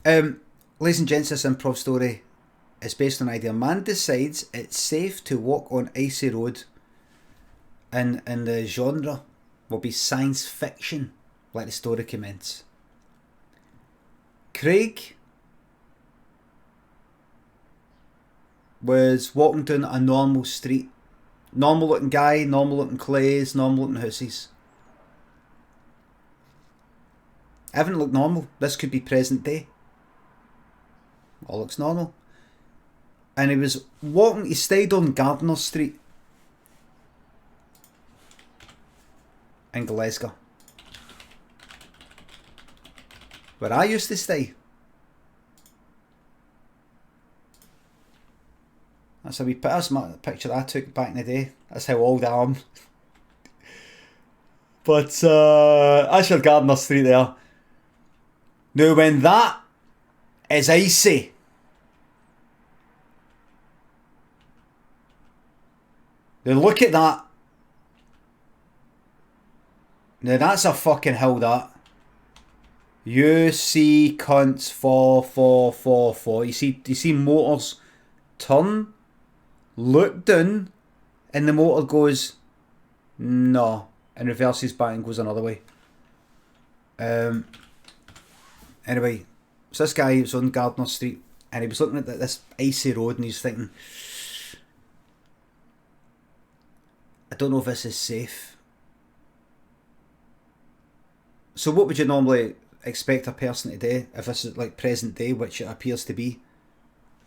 Ladies and gents, this improv story is based on an idea. A man decides it's safe to walk on icy road, and the genre will be science fiction, like the story commences. Craig was walking down a normal street. Normal looking guy, normal looking clays, normal looking houses. Everything looked normal. This could be present day. All looks normal. And he was walking, he stayed on Gardiner Street in Glasgow, where I used to stay. That's my picture I took back in the day. That's how old I am. But that's your Gardiner Street there. Now when that is icy, now look at that. Now that's a fucking hill, that. You see cunts fall. You see motors turn, look down, and the motor goes no, and reverses back and goes another way. Anyway, so this guy was on Gardiner Street and he was looking at this icy road and he's thinking, I don't know if this is safe. So what would you normally expect a person to do if this is like present day, which it appears to be?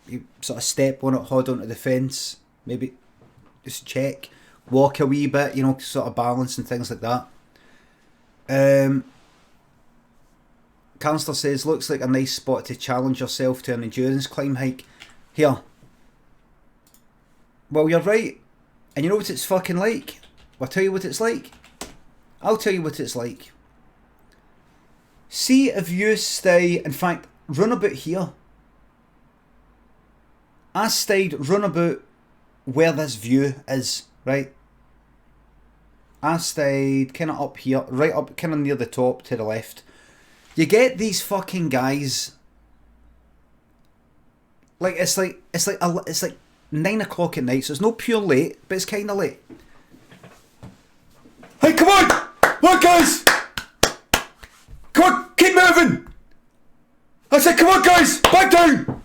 You sort of step on it, hold onto the fence, maybe just check, walk a wee bit, you know, sort of balance and things like that. Cancer says, looks like a nice spot to challenge yourself to an endurance climb hike. Here. Well, you're right. And you know what it's fucking like? I'll tell you what it's like. I'll tell you what it's like. See if you stay, in fact, run about here. I stayed run about where this view is, right? I stayed kind of up here, right up, kind of near the top to the left. You get these fucking guys. Like it's like 9 o'clock at night, so it's not pure late, but it's kind of late. Hey, come on! Look, guys! Come on, keep moving! I said, come on, guys! Back down!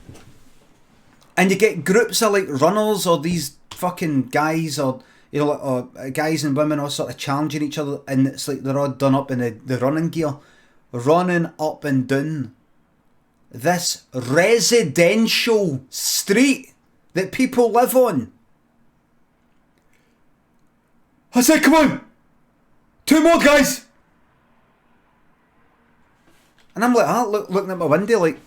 And you get groups of like runners or these fucking guys or, you know, or guys and women all sort of challenging each other, and it's like they're all done up in the running gear, running up and down this residential street that people live on. I said, come on! 2 more, guys! And I'm like, looking at my window like,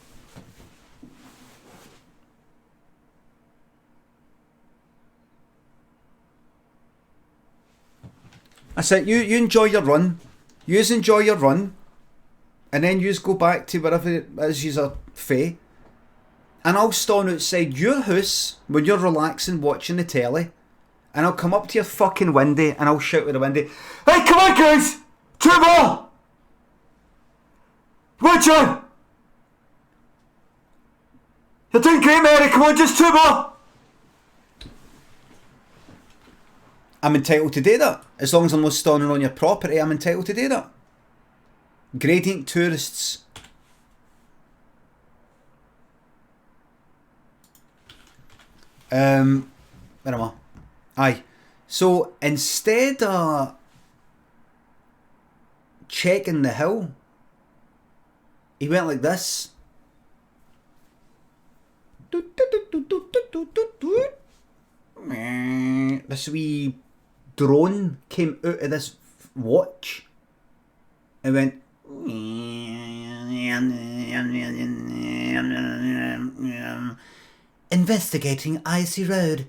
I said, you enjoy your run. Yous enjoy your run. And then yous go back to wherever it is yous are fae. And I'll stand outside your house when you're relaxing watching the telly. And I'll come up to your fucking window and I'll shout with the window, hey, come on, guys! 2 more! Watch on! You're doing great, Mary. Come on, just 2 more! I'm entitled to do that. As long as I'm not standing on your property, I'm entitled to do that. Gradient tourists. Where am I? Aye. So instead of checking the hill, he went like this. This wee drone came out of this watch and went investigating icy road,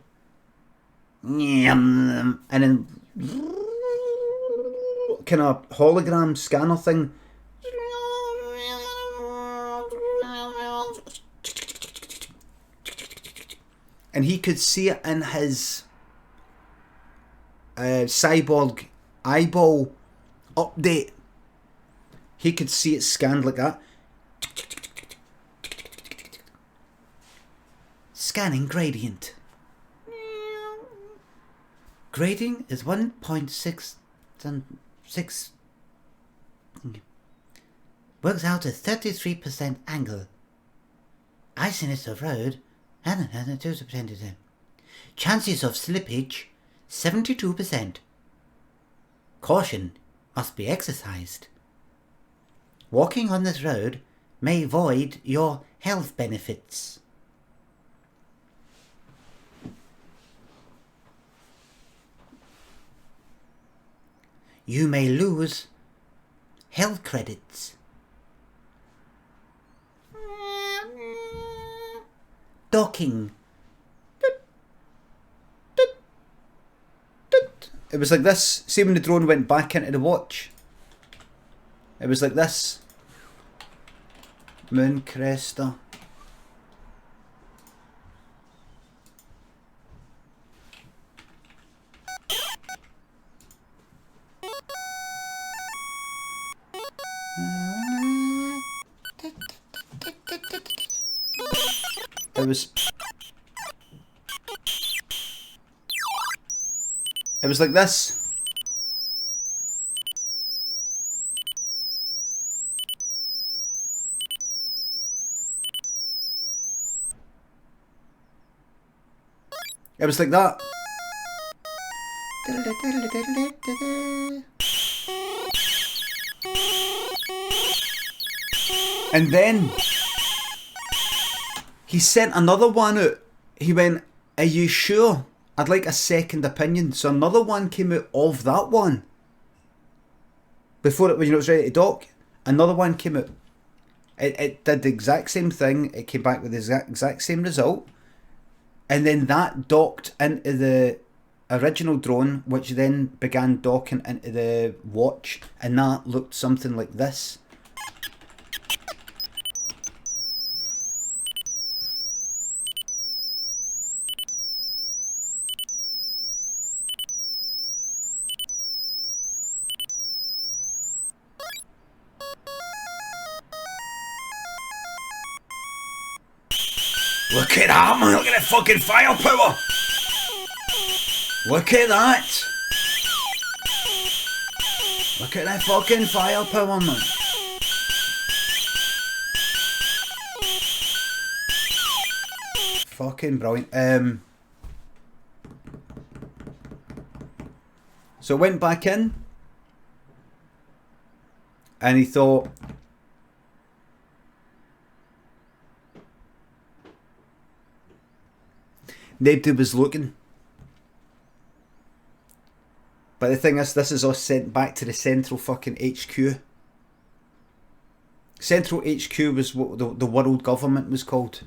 and then kind of hologram scanner thing. And he could see it in his cyborg eyeball update. He could see it scanned like that. Scanning gradient. Grading is 1.6 and 6. Works out a 33% angle. Iciness of road, and 2%. Chances of slippage, 72%. Caution must be exercised. Walking on this road may void your health benefits. You may lose health credits. Docking. It was like this. See when the drone went back into the watch? It was like this. Moon cresta. It was like this. It was like that. And then he sent another one out. He went, "Are you sure? I'd like a second opinion." So another one came out of that one. Before it, when it was ready to dock, another one came out. It did the exact same thing. It came back with the exact same result. And then that docked into the original drone, which then began docking into the watch. And that looked something like this. Look at that, man. Look at that fucking firepower. Look at that. Look at that fucking firepower, man. Fucking brilliant. So I went back in. And he thought, nobody was looking. But the thing is, this is all sent back to the central fucking HQ. Central HQ was what the world government was called.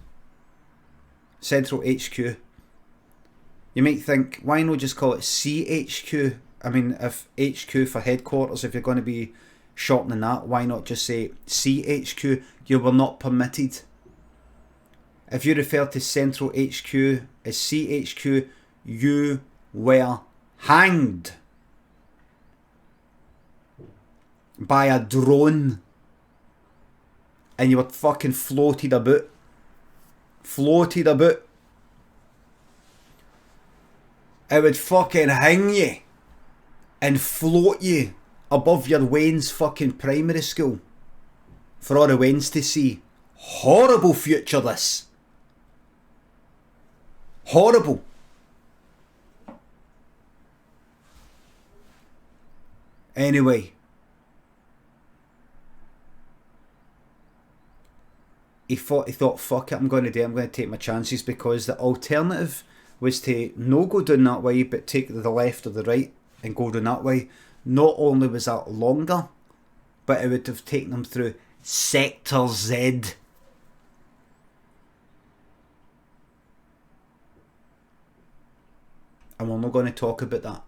Central HQ. You might think, why not just call it CHQ? I mean, if HQ for headquarters, if you're going to be shortening that, why not just say CHQ? You were not permitted. If you refer to Central HQ as CHQ, you were hanged by a drone. And you were fucking floated about. Floated about. It would fucking hang you and float you above your Wayne's fucking primary school for all the Waynes to see. Horrible future, this. Horrible. Anyway. He thought, fuck it, I'm going to take my chances, because the alternative was to no go down that way, but take the left or the right and go down that way. Not only was that longer, but it would have taken them through Sector Z. And we're not going to talk about that.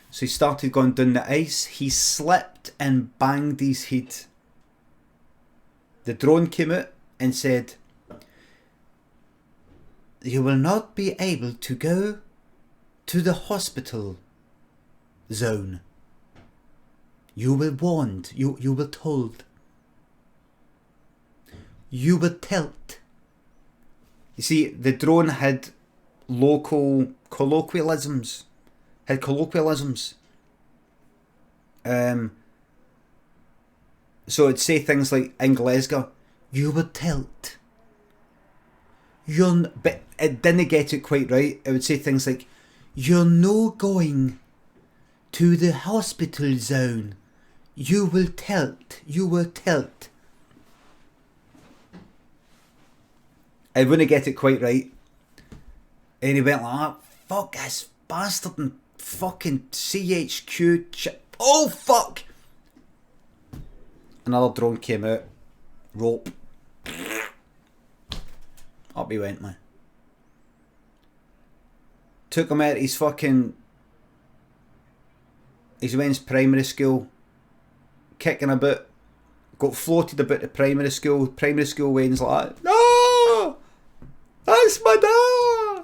So he started going down the ice. He slipped and banged his head. The drone came out and said, "You will not be able to go to the hospital zone. You were warned. You were told. You would tilt. You see, the drone had local colloquialisms. So it'd say things like in Glasgow, You would tilt. but it didn't get it quite right. It would say things like, You're no going to the hospital zone. You will tilt. You will tilt. I wouldn't get it quite right. And he went like that. Fuck this bastard and fucking CHQ chip. Oh fuck! Another drone came out. Rope. Up he went, man. Took him out his fucking... His went primary school. Kicking about. Got floated about the primary school. Primary school Wayne's like that. No! That's my dad!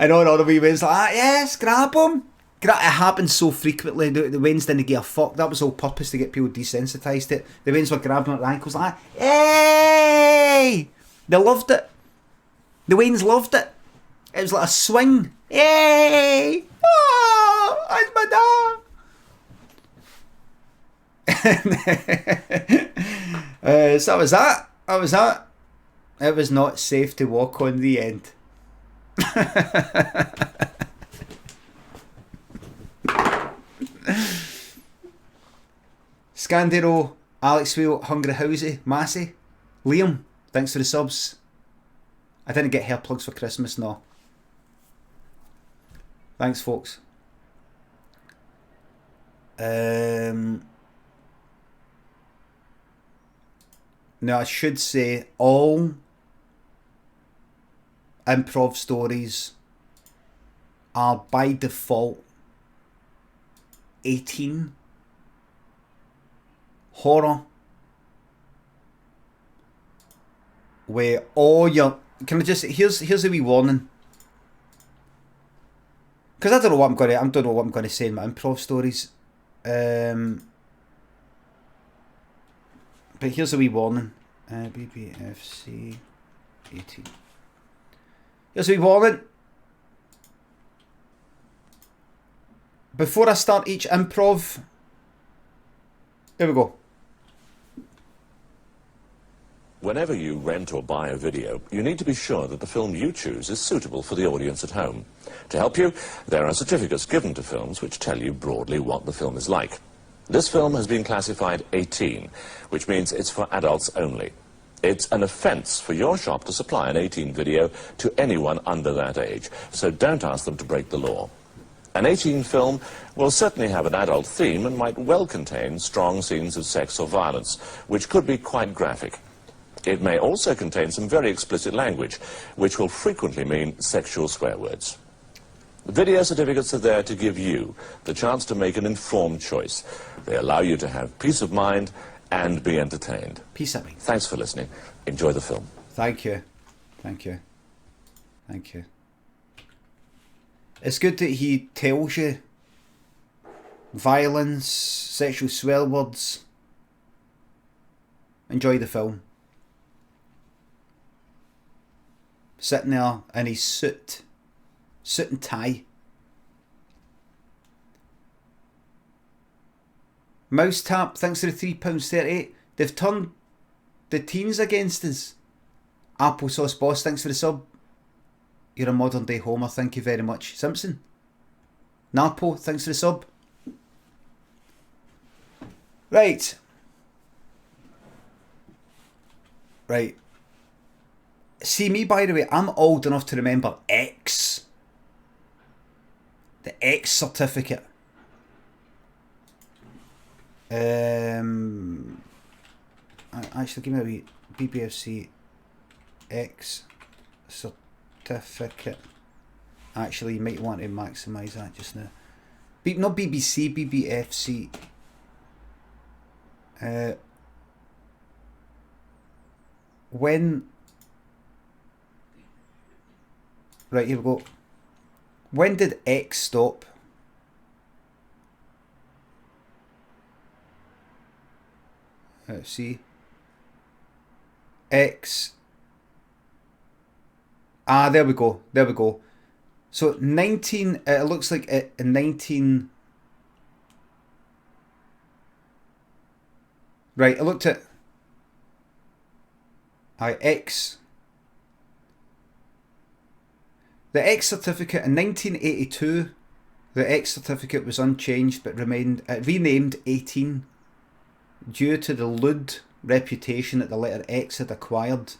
And all the other wee Wayne's like that. Yes, grab him. It happens so frequently. The Waynes didn't give a fuck. That was all purpose to get people desensitised to it. The Waynes were grabbing at the ankles like that. Hey! They loved it. The Waynes loved it. It was like a swing. Yay! Oh, that's my dad. So that was that. That was that. It was not safe to walk on the end. Scandero, Alex Wheel, Hungry Housey, Massey, Liam, thanks for the subs. I didn't get hair plugs for Christmas, no. Thanks, folks. Now, I should say all improv stories are by default 18. Horror. Where all your... Can I just... Here's a wee warning. Because I don't know what I'm going to say in my improv stories. But here's a wee warning. BBFC 18. Here's a wee warning. Before I start each improv... Here we go. Whenever you rent or buy a video, you need to be sure that the film you choose is suitable for the audience at home. To help you, there are certificates given to films which tell you broadly what the film is like. This film has been classified 18, which means it's for adults only. It's an offence for your shop to supply an 18 video to anyone under that age, so don't ask them to break the law. An 18 film will certainly have an adult theme and might well contain strong scenes of sex or violence, which could be quite graphic. It may also contain some very explicit language, which will frequently mean sexual swear words. Video certificates are there to give you the chance to make an informed choice. They allow you to have peace of mind and be entertained. Peace of mind. Thanks for listening. Enjoy the film. Thank you. Thank you. Thank you. It's good that he tells you violence, sexual swear words. Enjoy the film. Sitting there in his suit and tie. Mouse Tap, thanks for the £3.38. They've turned the teens against us. Applesauce Boss, thanks for the sub. You're a modern day Homer, thank you very much. Simpson. Napo, thanks for the sub. Right. See me, by the way, I'm old enough to remember X. The X certificate. Actually, give me a wee BBFC X certificate. Actually, you might want to maximise that just now. Not BBC, BBFC. When... Right, here we go. When did X stop? See. X. Ah, there we go. There we go. So 19, it looks like it in 19... Right, I looked at... X. The X certificate in 1982, the X certificate was unchanged but remained renamed 18 due to the lewd reputation that the letter X had acquired.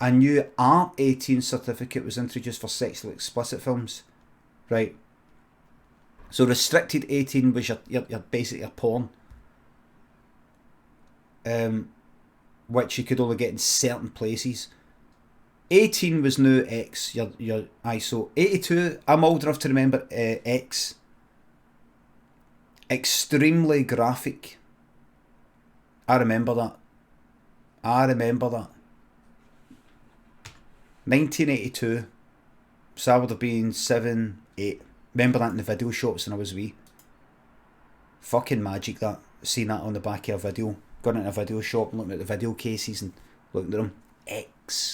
A new R18 certificate was introduced for sexually explicit films. Right. So restricted 18 was your basically your porn. Which you could only get in certain places. 18 was new X. Your ISO. 82, I'm old enough to remember X. Extremely graphic. I remember that. 1982. So I would have been 7, 8. Remember that in the video shops when I was wee. Fucking magic that. Seeing that on the back of a video. Going into a video shop and looking at the video cases and looking at them. X.